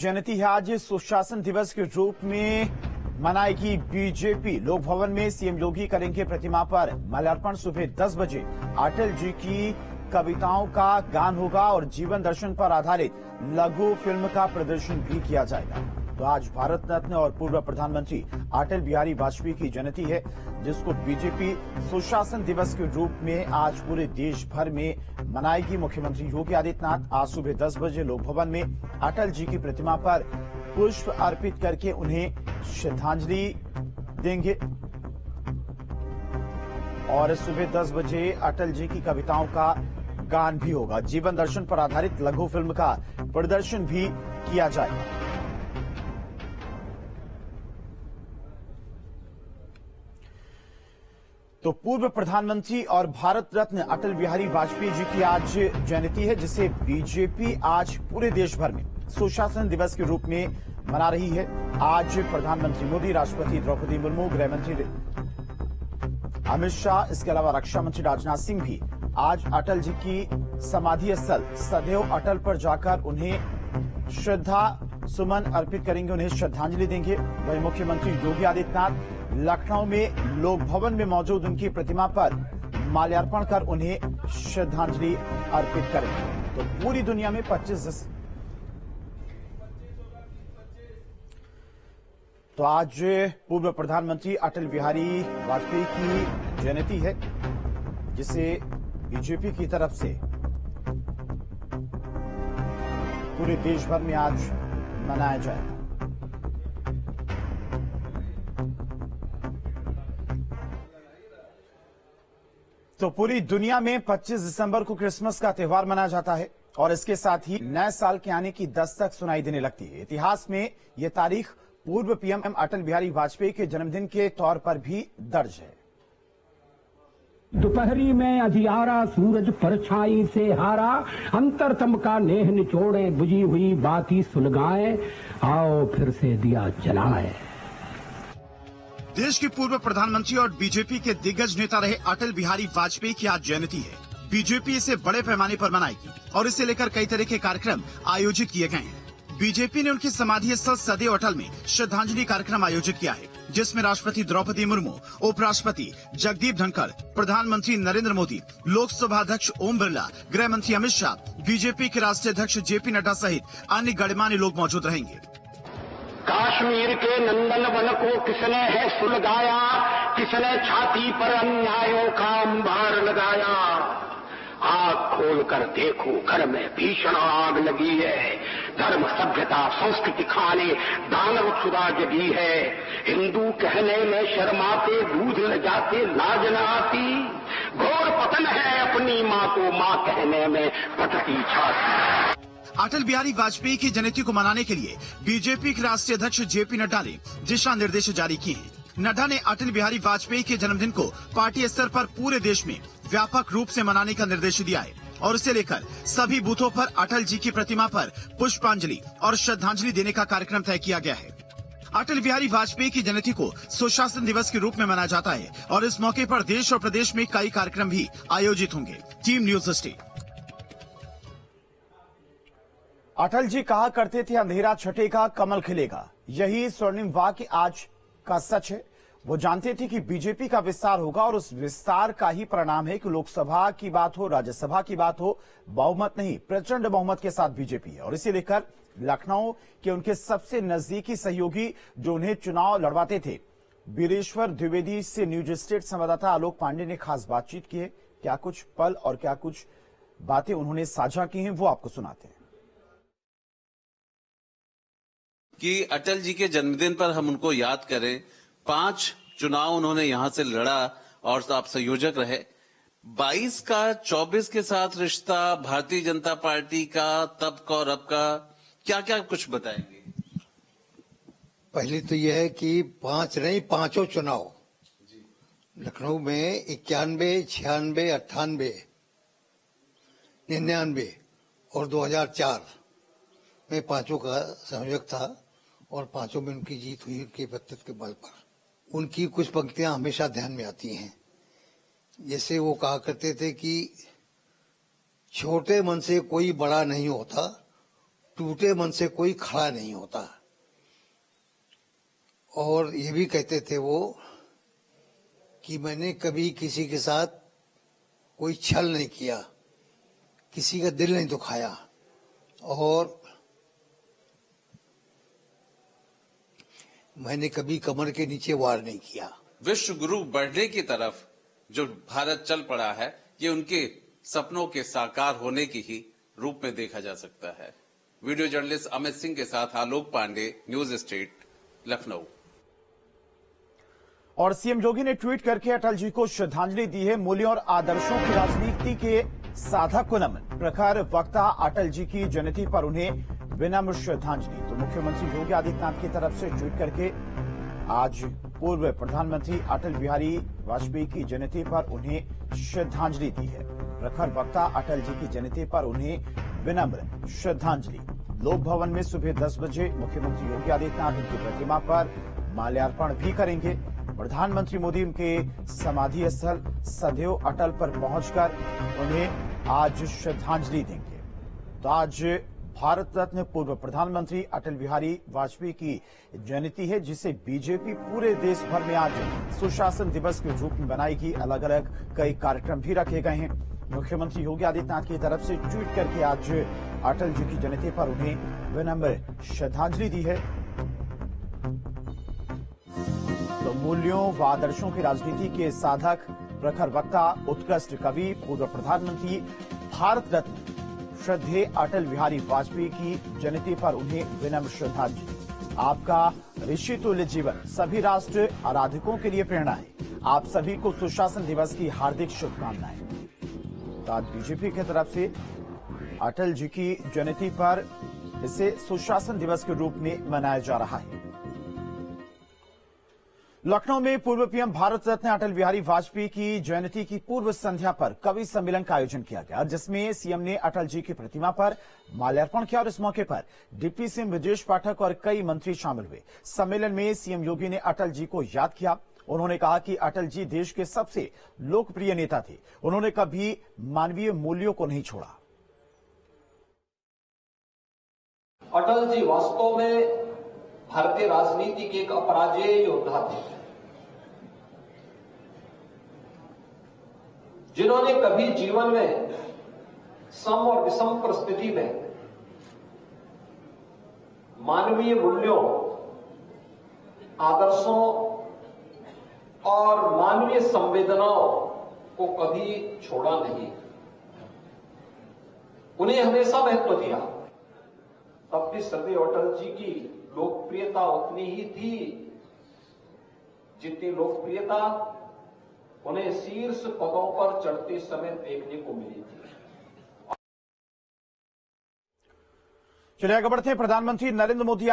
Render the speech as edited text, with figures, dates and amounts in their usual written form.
जयंती है आज सुशासन दिवस के रूप में मनाएगी बीजेपी। लोक भवन में सीएम योगी करेंगे प्रतिमा पर माल्यार्पण। सुबह 10 बजे अटल जी की कविताओं का गान होगा और जीवन दर्शन पर आधारित लघु फिल्म का प्रदर्शन भी किया जाएगा। तो आज भारत रत्न और पूर्व प्रधानमंत्री अटल बिहारी वाजपेयी की जयंती है, जिसको बीजेपी सुशासन दिवस के रूप में आज पूरे देश भर में मनाएगी। मुख्यमंत्री योगी आदित्यनाथ आज सुबह 10 बजे लोक भवन में अटल जी की प्रतिमा पर पुष्प अर्पित करके उन्हें श्रद्धांजलि देंगे और सुबह 10 बजे अटल जी की कविताओं का गान भी होगा। जीवन दर्शन पर आधारित लघु फिल्म का प्रदर्शन भी किया जाएगा। तो पूर्व प्रधानमंत्री और भारत रत्न अटल बिहारी वाजपेयी जी की आज जयंती है, जिसे बीजेपी आज पूरे देश भर में सुशासन दिवस के रूप में मना रही है। आज प्रधानमंत्री मोदी, राष्ट्रपति द्रौपदी मुर्मू, गृहमंत्री अमित शाह, इसके अलावा रक्षा मंत्री राजनाथ सिंह भी आज अटल जी की समाधि स्थल सदैव अटल पर जाकर उन्हें श्रद्धा सुमन अर्पित करेंगे, उन्हें श्रद्धांजलि देंगे। वहीं मुख्यमंत्री योगी आदित्यनाथ लखनऊ में लोक भवन में मौजूद उनकी प्रतिमा पर माल्यार्पण कर उन्हें श्रद्धांजलि अर्पित करेंगे। तो पूरी दुनिया में 25 तो आज पूर्व प्रधानमंत्री अटल बिहारी वाजपेयी की जयंती है, जिसे बीजेपी की तरफ से पूरे देश भर में आज मनाया जाएगा। तो पूरी दुनिया में 25 दिसंबर को क्रिसमस का त्योहार मनाया जाता है और इसके साथ ही नए साल के आने की दस्तक सुनाई देने लगती है। इतिहास में यह तारीख पूर्व पीएम अटल बिहारी वाजपेयी के जन्मदिन के तौर पर भी दर्ज है। दोपहरी में अधियारा सूरज परछाई से हारा, अंतरतम का नेह निचोड़े बुझी हुई बाती सुलगाए, आओ फिर से दिया जलाए। देश के पूर्व प्रधानमंत्री और बीजेपी के दिग्गज नेता रहे अटल बिहारी वाजपेयी की आज जयंती है। बीजेपी इसे बड़े पैमाने पर मनाएगी और इसे लेकर कई तरह के कार्यक्रम आयोजित किए गए हैं। बीजेपी ने उनकी समाधि स्थल सदैव अटल में श्रद्धांजलि कार्यक्रम आयोजित किया है, जिसमें राष्ट्रपति द्रौपदी मुर्मू, उपराष्ट्रपति जगदीप धनखड़, प्रधानमंत्री नरेंद्र मोदी, लोकसभा अध्यक्ष ओम बिरला, गृह मंत्री अमित शाह, बीजेपी के राष्ट्रीय अध्यक्ष जेपी नड्डा सहित अन्य गणमान्य लोग मौजूद रहेंगे। कश्मीर के नंदन वन को किसने है सुलगाया, किसने छाती पर अन्यायों का अंबार लगाया। आग खोलकर देखो, घर में भीषण आग लगी है। धर्म, सभ्यता, संस्कृति खाने दानव क्षुधा जगी है। हिंदू कहने में शर्माते, दूध न जाते, लाज न आती। घोर पतन है अपनी माँ को माँ कहने में पटकी छाती। अटल बिहारी वाजपेयी की जयंती को मनाने के लिए बीजेपी के राष्ट्रीय अध्यक्ष जेपी नड्डा ने दिशा निर्देश जारी किए हैं। नड्डा ने अटल बिहारी वाजपेयी के जन्मदिन को पार्टी स्तर पर पूरे देश में व्यापक रूप से मनाने का निर्देश दिया है और इसे लेकर सभी बूथों पर अटल जी की प्रतिमा पर पुष्पांजलि और श्रद्धांजलि देने का कार्यक्रम तय किया गया है। अटल बिहारी वाजपेयी की जयंती को सुशासन दिवस के रूप में मनाया जाता है और इस मौके पर देश और प्रदेश में कई कार्यक्रम भी आयोजित होंगे। Team news 60। अटल जी कहा करते थे, अंधेरा छटेगा कमल खिलेगा। यही स्वर्णिम वाक्य आज का सच है। वो जानते थे कि बीजेपी का विस्तार होगा और उस विस्तार का ही परिणाम है कि लोकसभा की बात हो, राज्यसभा की बात हो, बहुमत नहीं प्रचंड बहुमत के साथ बीजेपी है। और इसे लेकर लखनऊ के उनके सबसे नजदीकी सहयोगी जो उन्हें चुनाव लड़वाते थे, बीरेश्वर द्विवेदी से न्यूज स्टेट संवाददाता आलोक पांडे ने खास बातचीत की है। क्या कुछ पल और क्या कुछ बातें उन्होंने साझा की हैं, वो आपको सुनाते हैं। कि अटल जी के जन्मदिन पर हम उनको याद करें। 5 चुनाव उन्होंने यहां से लड़ा और आप संयोजक रहे। 22 का 24 के साथ रिश्ता भारतीय जनता पार्टी का तब का और अब का क्या क्या कुछ बताएंगे? पहली तो यह है कि 5 नहीं 5 चुनाव लखनऊ में 91, 96, 98, 99 और 2004 में 5 का संयोजक था और 5 में उनकी जीत हुई उनके व्यक्तित्व के बल पर। उनकी कुछ पंक्तियां हमेशा ध्यान में आती हैं। जैसे वो कहा करते थे कि छोटे मन से कोई बड़ा नहीं होता, टूटे मन से कोई खड़ा नहीं होता। और ये भी कहते थे वो कि मैंने कभी किसी के साथ कोई छल नहीं किया, किसी का दिल नहीं दुखाया और मैंने कभी कमर के नीचे वार नहीं किया। विश्व गुरु बढ़ने की तरफ जो भारत चल पड़ा है, ये उनके सपनों के साकार होने की ही रूप में देखा जा सकता है। वीडियो जर्नलिस्ट अमित सिंह के साथ आलोक पांडे, न्यूज स्टेट, लखनऊ। और सीएम योगी ने ट्वीट करके अटल जी को श्रद्धांजलि दी है। मूल्यों और आदर्शों की राजनीति के साधक को नमन। प्रखर वक्ता अटल जी की जयंती पर उन्हें विनम्र श्रद्धांजलि। तो मुख्यमंत्री योगी आदित्यनाथ की तरफ से ट्वीट करके आज पूर्व प्रधानमंत्री अटल बिहारी वाजपेयी की जयंती पर उन्हें श्रद्धांजलि दी है। प्रखर वक्ता अटल जी की जयंती पर उन्हें विनम्र श्रद्धांजलि। लोक भवन में सुबह 10 बजे मुख्यमंत्री योगी आदित्यनाथ उनकी प्रतिमा पर माल्यार्पण भी करेंगे। प्रधानमंत्री मोदी उनके समाधि स्थल सदैव अटल पर पहुंचकर उन्हें आज श्रद्धांजलि देंगे। तो आज भारत रत्न पूर्व प्रधानमंत्री अटल बिहारी वाजपेयी की जयंती है, जिसे बीजेपी पूरे देश भर में आज सुशासन दिवस के रूप में बनाएगी। अलग अलग कई कार्यक्रम भी रखे गए हैं। मुख्यमंत्री योगी आदित्यनाथ की तरफ से ट्वीट करके आज अटल जी की जयंती पर उन्हें विनम्र श्रद्धांजलि दी है। तो मूल्यों व आदर्शों की राजनीति के साधक, प्रखर वक्ता, उत्कृष्ट कवि, पूर्व प्रधानमंत्री, भारत रत्न श्रद्धेय अटल बिहारी वाजपेयी की जयंती पर उन्हें विनम्र श्रद्धांजलि। आपका ऋषि तुल्य जीवन सभी राष्ट्र आराधकों के लिए प्रेरणा है। आप सभी को सुशासन दिवस की हार्दिक शुभकामनाएं। तो आज बीजेपी की तरफ से अटल जी की जयंती पर इसे सुशासन दिवस के रूप में मनाया जा रहा है। लखनऊ में पूर्व पीएम भारत रत्न अटल बिहारी वाजपेयी की जयंती की पूर्व संध्या पर कवि सम्मेलन का आयोजन किया गया, जिसमें सीएम ने अटल जी की प्रतिमा पर माल्यार्पण किया और इस मौके पर डिप्टी सीएम ब्रजेश पाठक और कई मंत्री शामिल हुए। सम्मेलन में सीएम योगी ने अटल जी को याद किया। उन्होंने कहा कि अटल जी देश के सबसे लोकप्रिय नेता थे। उन्होंने कभी मानवीय मूल्यों को नहीं छोड़ा। अटल जी वास्तव में भारतीय राजनीति के एक अपराजेय योद्धा थे, जिन्होंने कभी जीवन में सम और विषम परिस्थिति में मानवीय मूल्यों, आदर्शों और मानवीय संवेदनाओं को कभी छोड़ा नहीं। उन्हें हमेशा महत्व दिया। तब भी सदैव अटल जी की लोकप्रियता उतनी ही थी जितनी लोकप्रियता उन्हें शीर्ष पदों पर चढ़ते समय देखने को मिली थी। चलिए आगे बढ़ते हैं। प्रधानमंत्री नरेंद्र मोदी